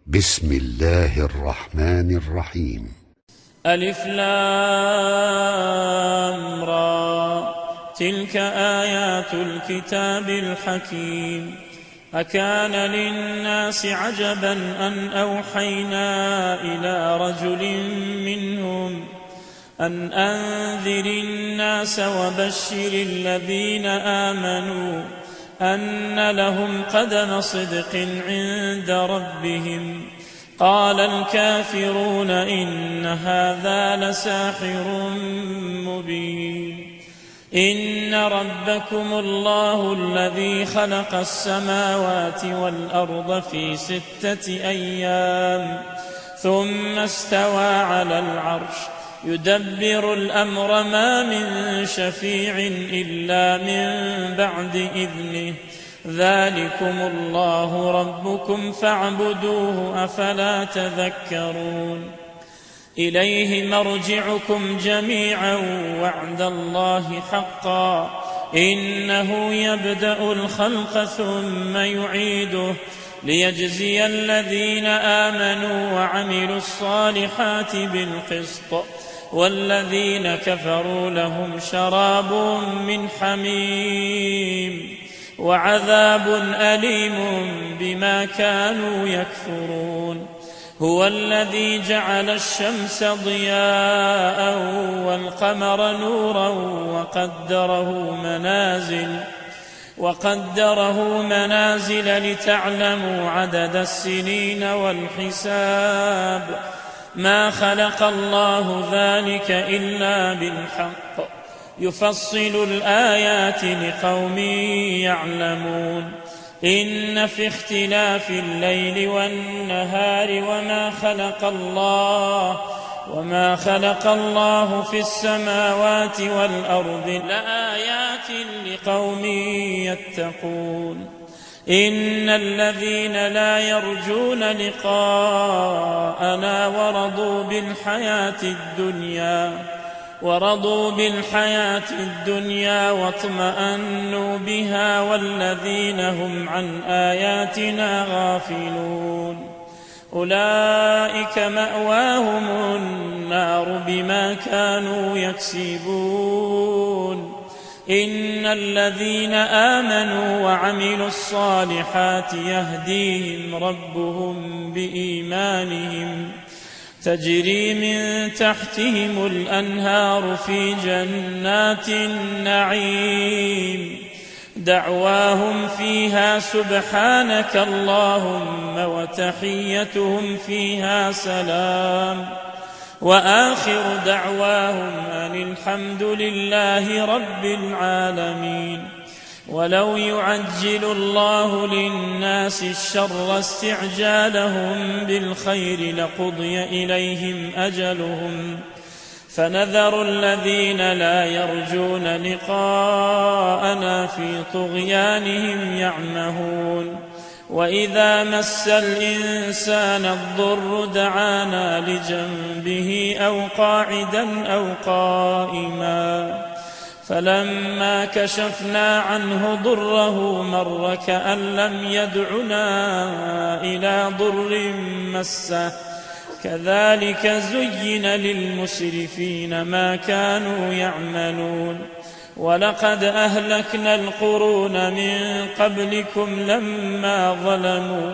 بسم الله الرحمن الرحيم. ألف لام را، تلك آيات الكتاب الحكيم. أكان للناس عجبا أن أوحينا إلى رجل منهم أن أنذر الناس وبشر الذين آمنوا أن لهم قدم صدق عند ربهم. قال الكافرون إن هذا لساحر مبين. إن ربكم الله الذي خلق السماوات والأرض في 6 أيام ثم استوى على العرش يدبر الأمر ما من شفيع إلا من بعد إذنه. ذلكم الله ربكم فاعبدوه أفلا تذكرون. إليه مرجعكم جميعا وعد الله حقا إنه يبدأ الخلق ثم يعيده ليجزي الذين آمنوا وعملوا الصالحات بالقسط والذين كفروا لهم شراب من حميم وعذاب أليم بما كانوا يكفرون. هو الذي جعل الشمس ضياء والقمر نورا وقدره منازل لتعلموا عدد السنين والحساب. ما خلق الله ذلك إلا بالحق يفصل الآيات لقوم يعلمون. إن في اختلاف الليل والنهار وما خلق الله في السماوات والأرض لآيات لقوم يتقون. إن الذين لا يرجون لقاءنا ورضوا بالحياة الدنيا واطمأنوا بها والذين هم عن آياتنا غافلون أولئك مأواهم النار بما كانوا يكسبون. إن الذين آمنوا وعملوا الصالحات يهديهم ربهم بإيمانهم تجري من تحتهم الأنهار في جنات النعيم دعواهم فيها سبحانك اللهم وتحيتهم فيها سلام وآخر دعواهم أن الحمد لله رب العالمين. ولو يعجل الله للناس الشر استعجالهم بالخير لقضي إليهم أجلهم فنذر الذين لا يرجون لقاءنا في طغيانهم يعمهون. وإذا مس الإنسان الضر دعانا لجنبه أو قاعدا أو قائما فلما كشفنا عنه ضره مر كأن لم يدعنا إلى ضر مسه. كذلك زين للمسرفين ما كانوا يعملون. ولقد أهلكنا القرون من قبلكم لما ظلموا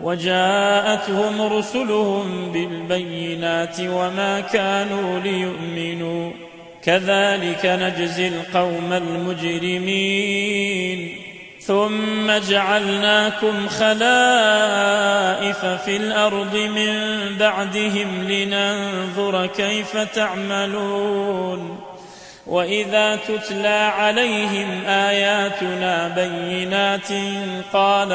وجاءتهم رسلهم بالبينات وما كانوا ليؤمنوا. كذلك نجزي القوم المجرمين. ثم جعلناكم خلائف في الأرض من بعدهم لننظر كيف تعملون. وإذا تتلى عليهم آياتنا بينات قال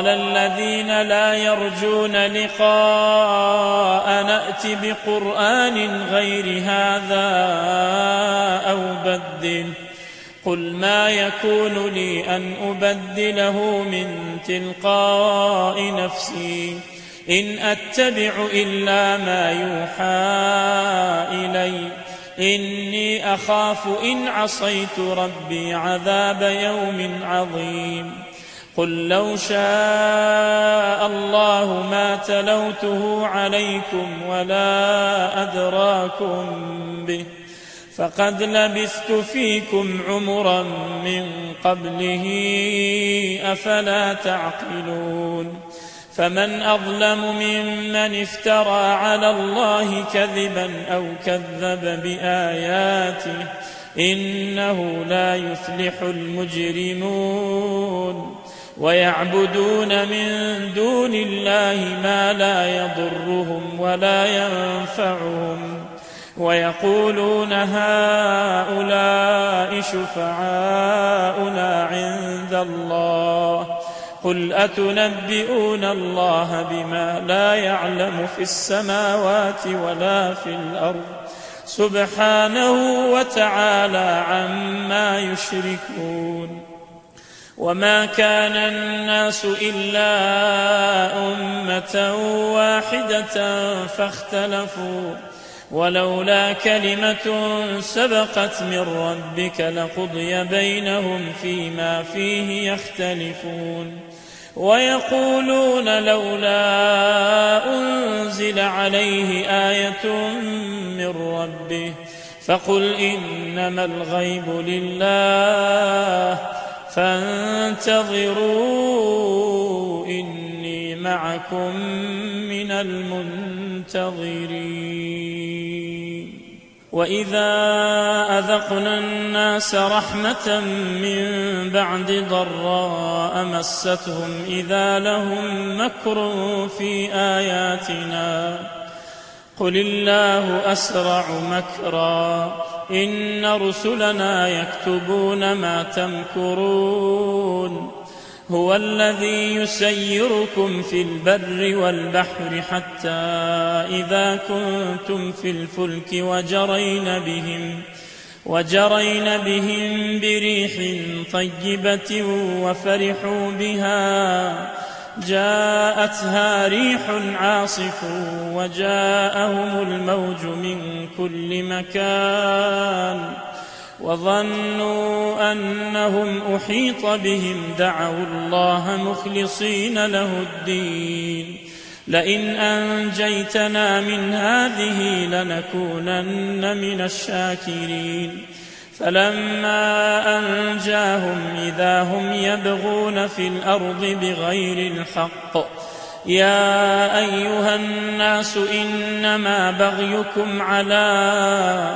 الذين لا يرجون لقاء نأت بقرآن غير هذا أو بدل. قل ما يكون لي أن أبدله من تلقاء نفسي إن أتبع إلا ما يوحى إلي إني أخاف إن عصيت ربي عذاب يوم عظيم. قل لو شاء الله ما تلوته عليكم ولا أدراكم به فقد لبثت فيكم عمرا من قبله أفلا تعقلون فمن أظلم ممن افترى على الله كذبا أو كذب بآياته إنه لا يفلح المجرمون ويعبدون من دون الله ما لا يضرهم ولا ينفعهم ويقولون هؤلاء شفعاؤنا عند الله قل أتنبئون الله بما لا يعلم في السماوات ولا في الأرض سبحانه وتعالى عما يشركون وما كان الناس إلا أمة واحدة فاختلفوا ولولا كلمة سبقت من ربك لقضي بينهم فيما فيه يختلفون ويقولون لولا أنزل عليه آية من ربه فقل إنما الغيب لله فانتظروا إني معكم من المنتظرين وإذا أذقنا الناس رحمة من بعد ضراء مستهم إذا لهم مكر في آياتنا قل الله أسرع مكرا إن رسلنا يكتبون ما تمكرون هو الذي يسيركم في البر والبحر حتى إذا كنتم في الفلك وجرين بهم بريح طيبة وفرحوا بها جاءتها ريح عاصف وجاءهم الموج من كل مكان وظنوا أنهم أحيط بهم دعوا الله مخلصين له الدين لئن أنجيتنا من هذه لنكونن من الشاكرين فلما أنجاهم إذا هم يبغون في الأرض بغير الحق يا أيها الناس إنما بغيكم على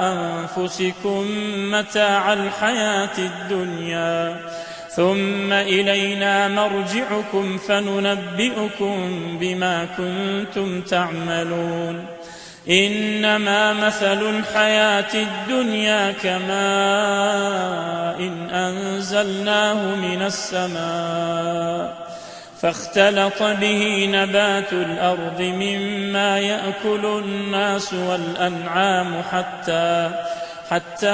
أنفسكم متاع الحياة الدنيا ثم إلينا مرجعكم فننبئكم بما كنتم تعملون إنما مثل الحياة الدنيا كماء أنزلناه من السماء فاختلط به نبات الأرض مما يأكل الناس والأنعام حتى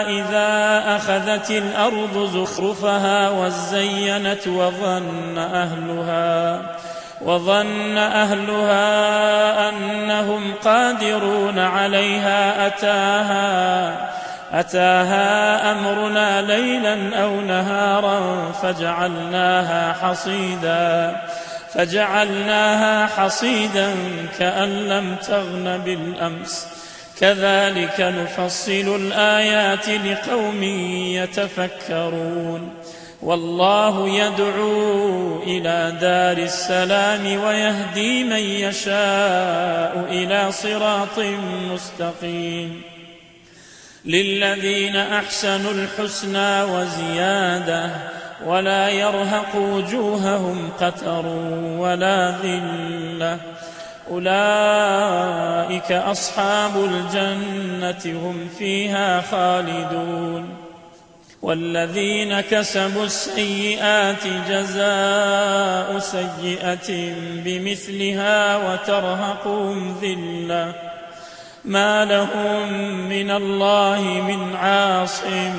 إذا أخذت الأرض زخرفها وزينت وظن أهلها أنهم قادرون عليها أتاها أمرنا ليلا أو نهارا فجعلناها حصيدا كأن لم تغن بالأمس كذلك نفصل الآيات لقوم يتفكرون والله يدعو إلى دار السلام ويهدي من يشاء إلى صراط مستقيم للذين أحسنوا الحسنى وزيادة ولا يرهق وجوههم قتر ولا ذلة أولئك أصحاب الجنة هم فيها خالدون والذين كسبوا السيئات جزاء سيئة بمثلها وترهقهم ذلة ما لهم من الله من عاصم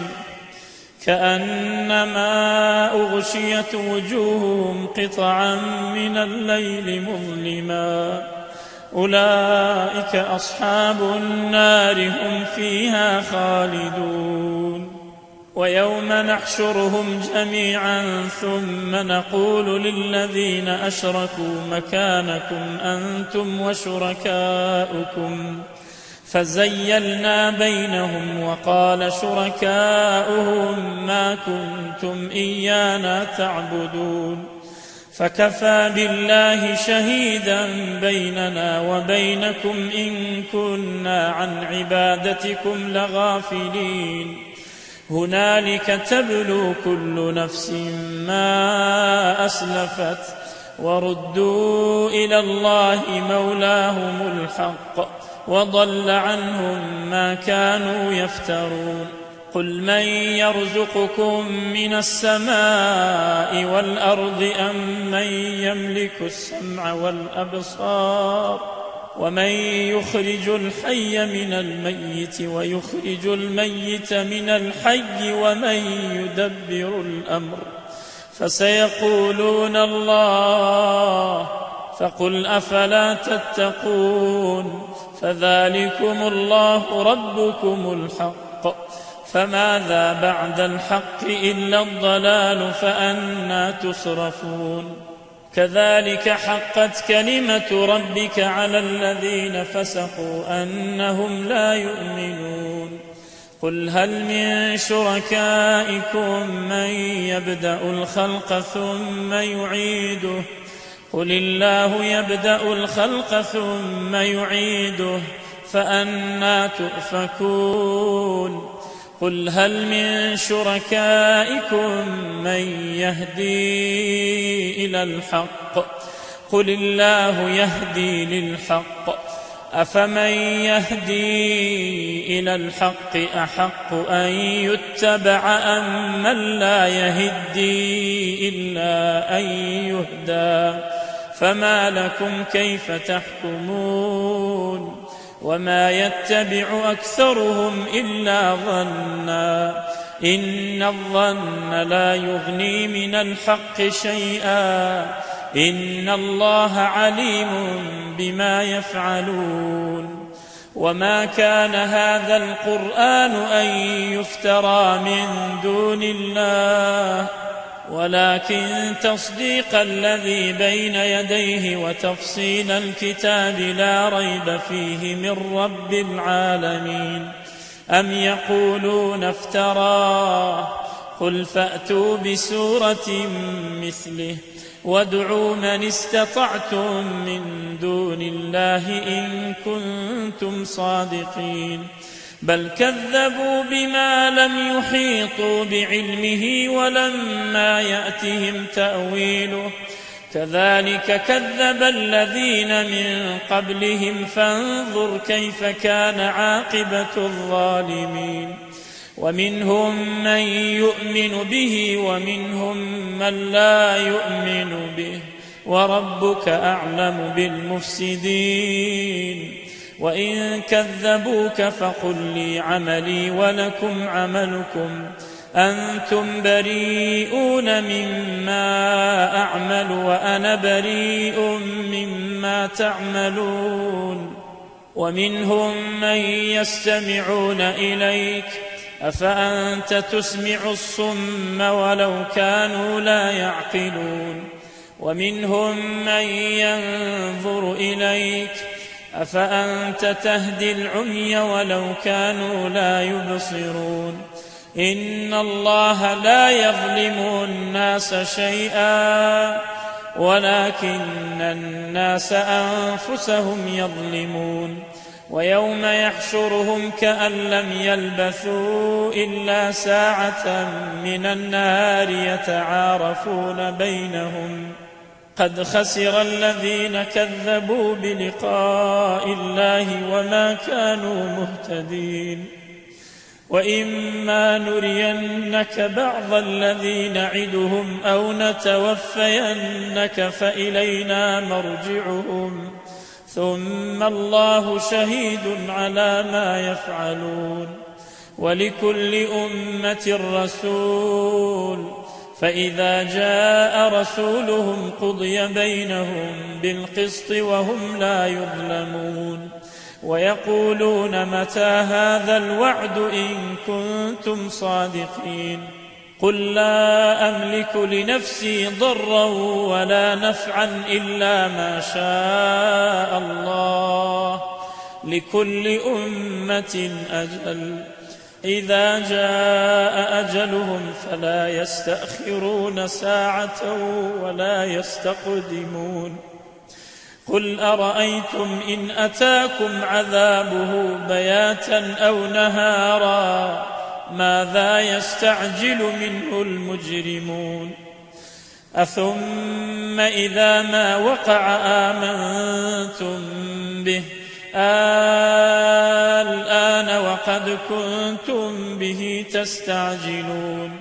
كأنما أغشيت وجوههم قطعا من الليل مظلما أولئك أصحاب النار هم فيها خالدون ويوم نحشرهم جميعا ثم نقول للذين أشركوا مكانكم أنتم وشركاؤكم فزيلنا بينهم وقال شركاؤهم ما كنتم إيانا تعبدون فكفى بالله شهيدا بيننا وبينكم إن كنا عن عبادتكم لغافلين هنالك تبلو كل نفس ما أسلفت وردوا إلى الله مولاهم الحق وضل عنهم ما كانوا يفترون قل من يرزقكم من السماء والأرض أم من يملك السمع والأبصار ومن يخرج الحي من الميت ويخرج الميت من الحي ومن يدبر الأمر فسيقولون الله فقل أفلا تتقون فذلكم الله ربكم الحق فماذا بعد الحق إلا الضلال فأنى تصرفون كذلك حقت كلمة ربك على الذين فسقوا أنهم لا يؤمنون قل هل من شركائكم من يبدأ الخلق ثم يعيده قل الله يبدأ الخلق ثم يعيده فأنى تؤفكون قل هل من شركائكم من يهدي إلى الحق قل الله يهدي للحق أفمن يهدي إلى الحق أحق أن يتبع أم من لا يهدي إلا أن يهدى فما لكم كيف تحكمون وما يتبع أكثرهم إلا ظنا إن الظن لا يغني من الحق شيئا إن الله عليم بما يفعلون وما كان هذا القرآن أن يفترى من دون الله ولكن تصديق الذي بين يديه وتفصيل الكتاب لا ريب فيه من رب العالمين أم يقولون افتراه قل فأتوا بسورة مثله وادعوا من استطعتم من دون الله إن كنتم صادقين بل كذبوا بما لم يحيطوا بعلمه ولما يأتهم تأويله كذلك كذب الذين من قبلهم فانظر كيف كان عاقبة الظالمين ومنهم من يؤمن به ومنهم من لا يؤمن به وربك أعلم بالمفسدين وإن كذبوك فقل لي عملي ولكم عملكم أنتم بريئون مما أعمل وأنا بريء مما تعملون ومنهم من يستمعون إليك أفأنت تسمع الصم ولو كانوا لا يعقلون ومنهم من ينظر إليك أفأنت تهدي العمي ولو كانوا لا يبصرون إن الله لا يظلم الناس شيئا ولكن الناس أنفسهم يظلمون ويوم يحشرهم كأن لم يلبثوا إلا ساعة من النهار يتعارفون بينهم قد خسر الذين كذبوا بلقاء الله وما كانوا مهتدين وإما نرينك بعض الذي نعدهم أو نتوفينك فإلينا مرجعهم ثم الله شهيد على ما يفعلون ولكل أمة رسول فإذا جاء رسولهم قضي بينهم بالقسط وهم لا يظلمون ويقولون متى هذا الوعد إن كنتم صادقين قل لا أملك لنفسي ضرا ولا نفعا إلا ما شاء الله لكل أمة أجل إذا جاء أجلهم فلا يستأخرون ساعة ولا يستقدمون قل أرأيتم إن أتاكم عذابه بياتا أو نهارا ماذا يستعجل منه المجرمون أثم إذا ما وقع آمنتم به الآن وقد كنتم به تستعجلون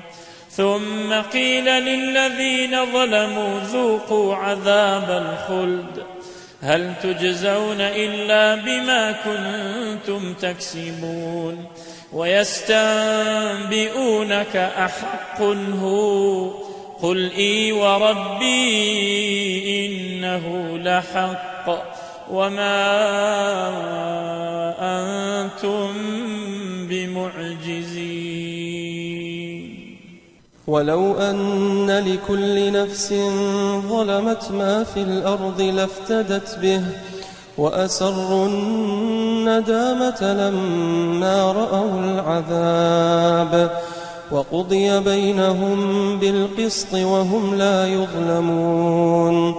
ثم قيل للذين ظلموا ذوقوا عذاب الخلد هل تجزون إلا بما كنتم تكسبون ويستنبئونك أحق هو قل إي وربي إنه لحق وما أنتم بمعجزين ولو أن لكل نفس ظلمت ما في الأرض لافتدت به وأسروا الندامة لما رأوا العذاب وقضي بينهم بالقسط وهم لا يظلمون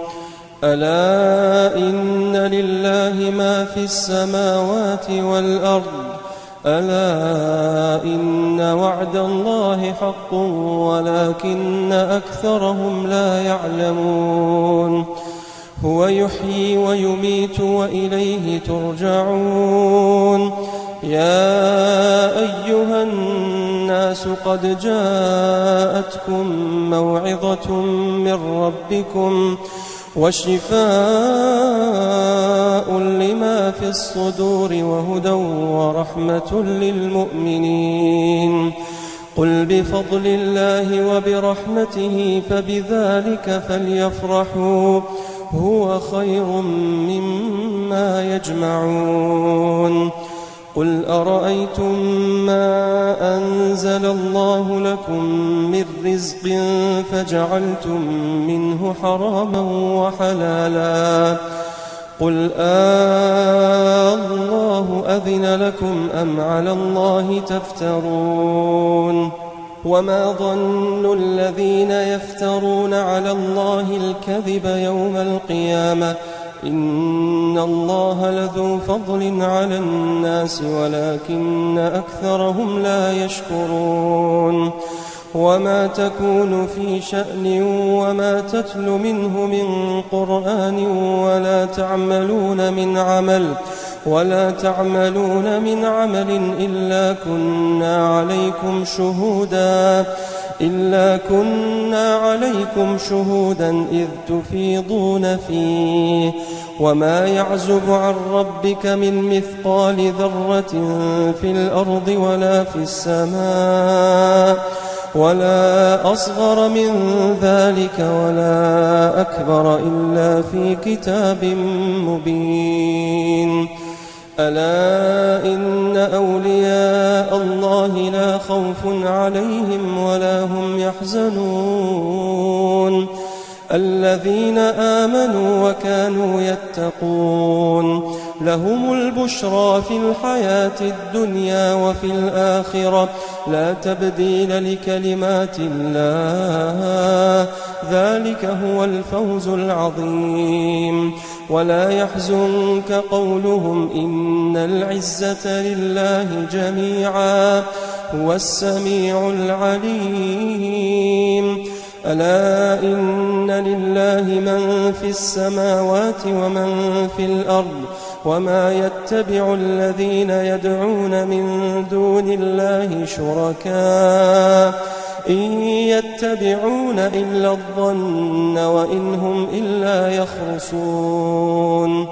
ألا إن لله ما في السماوات والأرض ألا إن وعد الله حق ولكن أكثرهم لا يعلمون هو يحيي ويميت وإليه ترجعون يا أيها الناس قد جاءتكم موعظة من ربكم وشفاء لما في الصدور وهدى ورحمة للمؤمنين قل بفضل الله وبرحمته فبذلك فليفرحوا هو خير مما يجمعون قل أرأيتم ما أنزل الله لكم من رزق فجعلتم منه حراما وحلالا قل الله أذن لكم أم على الله تفترون وما ظن الذين يفترون على الله الكذب يوم القيامة إن الله لذو فضل على الناس ولكن أكثرهم لا يشكرون وما تكون في شأن وما تتل منه من قرآن ولا تعملون من عمل إلا كنا عليكم شهودا إذ تفيضون فيه وما يعزب عن ربك من مثقال ذرة في الأرض ولا في السماء ولا أصغر من ذلك ولا أكبر إلا في كتاب مبين ألا إن أولياء الله لا خوف عليهم ولا هم يحزنون الذين آمنوا وكانوا يتقون لهم البشرى في الحياة الدنيا وفي الآخرة لا تبديل لكلمات الله ذلك هو الفوز العظيم ولا يحزنك قولهم إن العزة لله جميعا هو السميع العليم ألا إن لله من في السماوات ومن في الأرض وما يتبع الذين يدعون من دون الله شركاء إن يتبعون إلا الظن وإن هم إلا يخرصون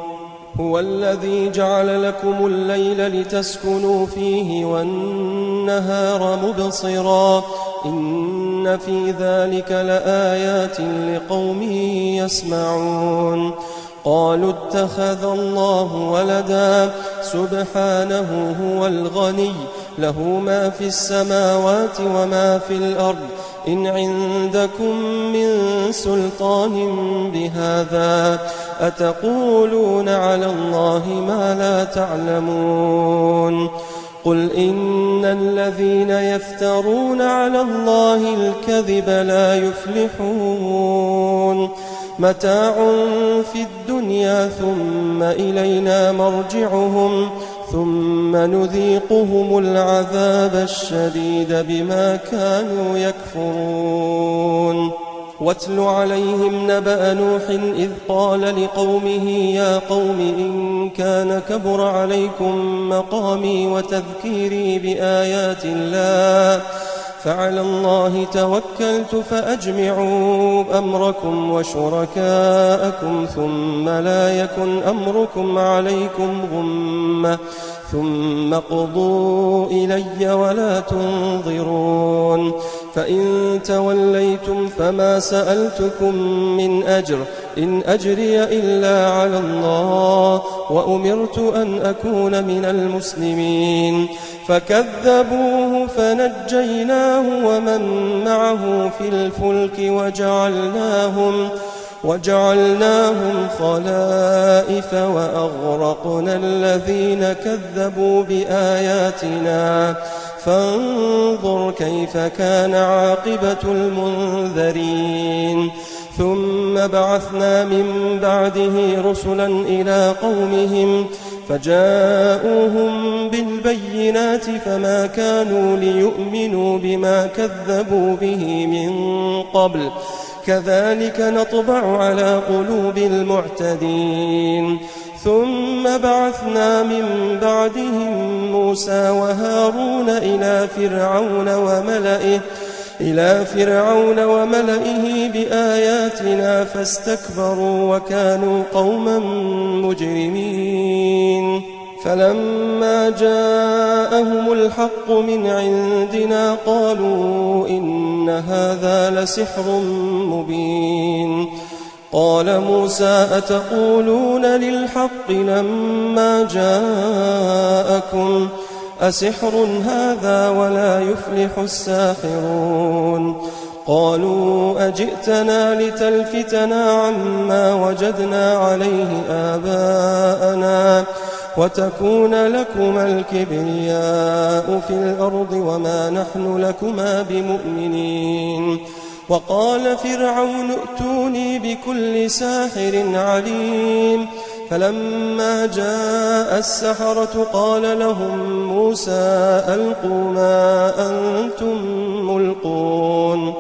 هو الذي جعل لكم الليل لتسكنوا فيه والنهار مبصرا إن في ذلك لآيات لقوم يسمعون قالوا اتخذ الله ولدا سبحانه هو الغني له ما في السماوات وما في الأرض إن عندكم من سلطان بهذا أتقولون على الله ما لا تعلمون قل إن الذين يفترون على الله الكذب لا يفلحون متاع في الدنيا ثم إلينا مرجعهم ثم نذيقهم العذاب الشديد بما كانوا يكفرون واتل عليهم نبأ نوح إذ قال لقومه يا قوم إن كان كبر عليكم مقامي وتذكيري بآيات الله فعلى الله توكلت فأجمعوا أمركم وشركاءكم ثم لا يكن أمركم عليكم غمة ثم قضوا إلي ولا تنظرون فإن توليتم فما سألتكم من أجر إن أجري إلا على الله وأمرت أن أكون من المسلمين فكذبوه فنجيناه ومن معه في الفلك وجعلناهم خلائف وأغرقنا الذين كذبوا بآياتنا فانظر كيف كان عاقبة المنذرين ثم بعثنا من بعده رسلا إلى قومهم فجاءوهم بالبينات فما كانوا ليؤمنوا بما كذبوا به من قبل كذلك نطبع على قلوب المعتدين ثم بعثنا من بعدهم موسى وهارون إلى فرعون وملئه بآياتنا فاستكبروا وكانوا قوما مجرمين فلما جاءهم الحق من عندنا قالوا إن هذا لسحر مبين قال موسى أتقولون للحق لما جاءكم أسحر هذا ولا يفلح الساحرون قالوا أجئتنا لتلفتنا عما وجدنا عليه آباءنا وتكون لكما الكبرياء في الأرض وما نحن لكما بمؤمنين وقال فرعون ائتوني بكل ساحر عليم فلما جاء السحرة قال لهم موسى ألقوا ما أنتم ملقون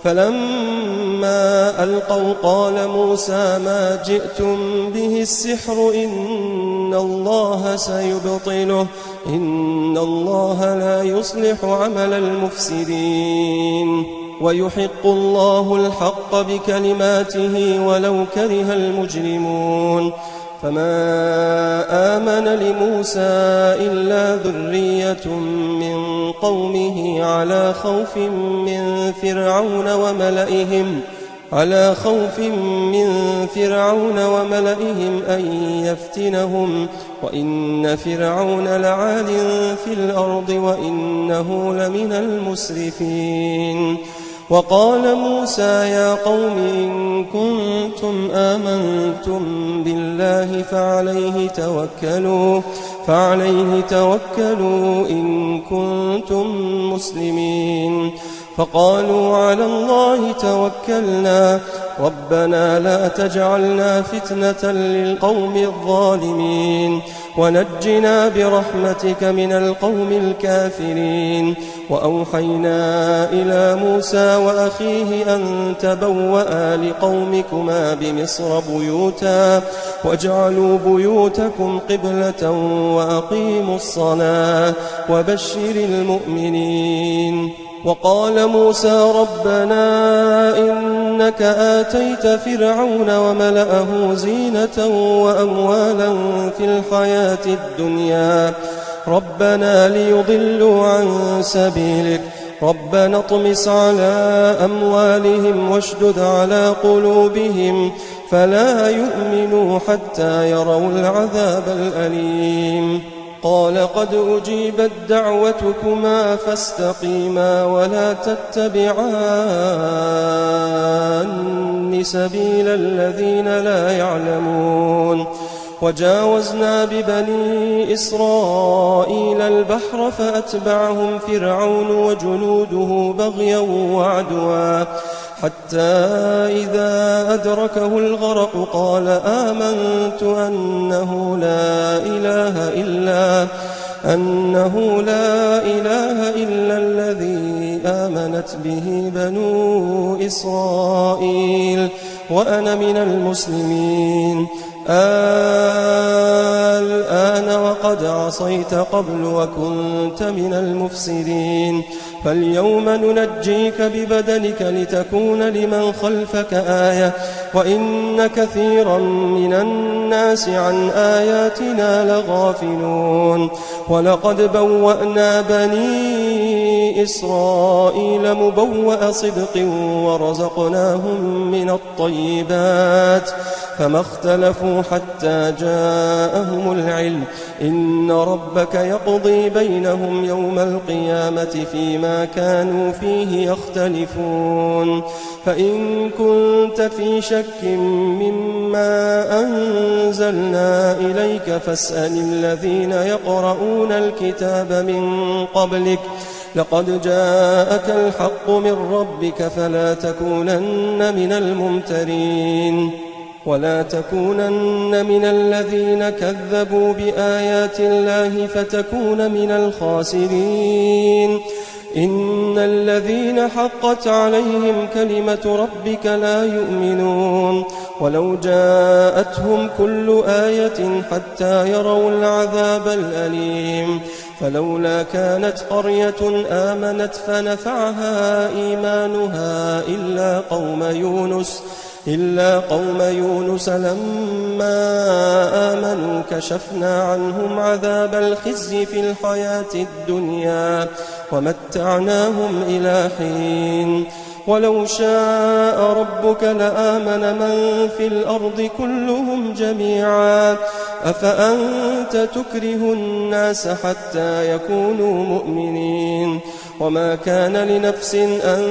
فلما ألقوا قال موسى ما جئتم به السحر إن الله سيبطله إن الله لا يصلح عمل المفسدين ويحق الله الحق بكلماته ولو كره المجرمون فما آمن لموسى إلا ذرية من قومه على خوف من فرعون وملئهم أن يفتنهم وإن فرعون لعال في الأرض وإنه لمن المسرفين وقال موسى يا قوم إن كنتم آمنتم بالله فعليه توكلوا إن كنتم مسلمين فقالوا على الله توكلنا ربنا لا تجعلنا فتنة للقوم الظالمين ونجنا برحمتك من القوم الكافرين وأوحينا إلى موسى وأخيه أن تبوأ لقومكما بمصر بيوتا واجعلوا بيوتكم قبلة وأقيموا الصلاة وبشر المؤمنين وقال موسى ربنا إنك آتيت فرعون وملأه زينة وأموالا في الحياة الدنيا ربنا ليضلوا عن سبيلك ربنا اطمس على أموالهم واشدد على قلوبهم فلا يؤمنوا حتى يروا العذاب الأليم. قال قد أجيبت دعوتكما فاستقيما ولا تتبعان سبيل الذين لا يعلمون. وجاوزنا ببني إسرائيل البحر فأتبعهم فرعون وجنوده بغيا وعدوا حتى إذا أدركه الغرق قال آمنت أنه لا إله إلا الذي آمنت به بنو إسرائيل وأنا من المسلمين. الآن وقد عصيت قبل وكنت من المفسدين فاليوم ننجيك ببدنك لتكون لمن خلفك آية وإن كثيرا من الناس عن آياتنا لغافلون. ولقد بوأنا بني إسرائيل مبوأ صدق ورزقناهم من الطيبات فما اختلفوا حتى جاءهم العلم إن ربك يقضي بينهم يوم القيامة فيما كانوا فيه يختلفون. فإن كنت في شك مما أنزلنا إليك فاسأل الذين يقرؤون الكتاب من قبلك لقد جاءك الحق من ربك فلا تكونن من الممترين ولا تكونن من الذين كذبوا بآيات الله فتكون من الخاسرين. إن الذين حقت عليهم كلمة ربك لا يؤمنون ولو جاءتهم كل آية حتى يروا العذاب الأليم. فلولا كانت قرية آمنت فنفعها إيمانها إلا قوم يونس لما آمنوا كشفنا عنهم عذاب الخزي في الحياة الدنيا ومتعناهم إلى حين. ولو شاء ربك لآمن من في الأرض كلهم جميعا أفأنت تكره الناس حتى يكونوا مؤمنين. وما كان لنفس أن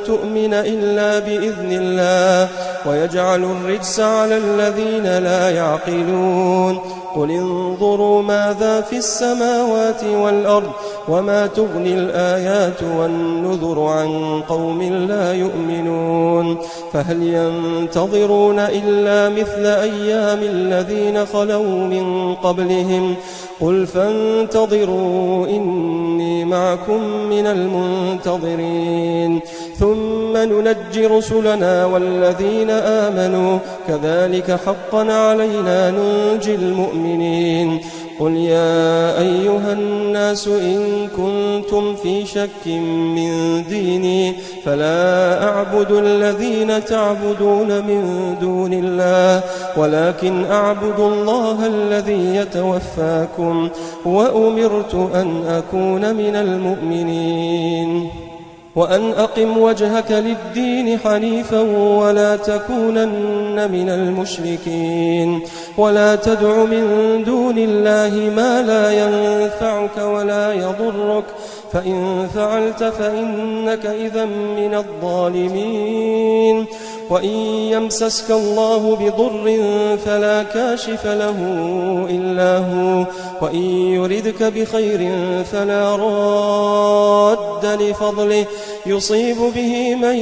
تؤمن إلا بإذن الله ويجعل الرجس على الذين لا يعقلون. قل انظروا ماذا في السماوات والأرض وما تغني الآيات والنذر عن قوم لا يؤمنون. فهل ينتظرون إلا مثل أيام الذين خلوا من قبلهم قل فانتظروا إني معكم من المنتظرين ثم ننجي رسلنا والذين آمنوا كذلك حقا علينا ننجي المؤمنين. قل يا أيها الناس إن كنتم في شك من ديني فلا أعبد الذين تعبدون من دون الله ولكن أعبد الله الذي يتوفاكم وأمرت أن أكون من المؤمنين وأن أقم وجهك للدين حنيفا ولا تكونن من المشركين ولا تدع من دون الله ما لا ينفعك ولا يضرك فإن فعلت فإنك إذا من الظالمين. وإن يمسسك الله بضر فلا كاشف له إلا هو وإن يردك بخير فلا راد لفضله يصيب به من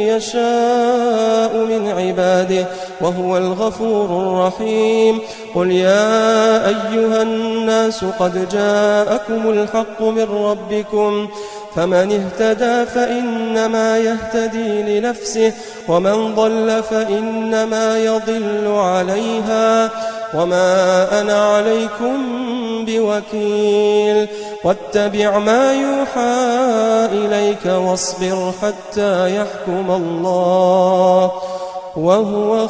يشاء من عباده وهو الغفور الرحيم. قل يا أيها الناس قد جاءكم الحق من ربكم فمن اهتدى فإنما يهتدي لنفسه ومن ضل فإنما يضل عليها وما أنا عليكم بوكيل. واتبع ما يوحى إليك واصبر حتى يحكم الله وهو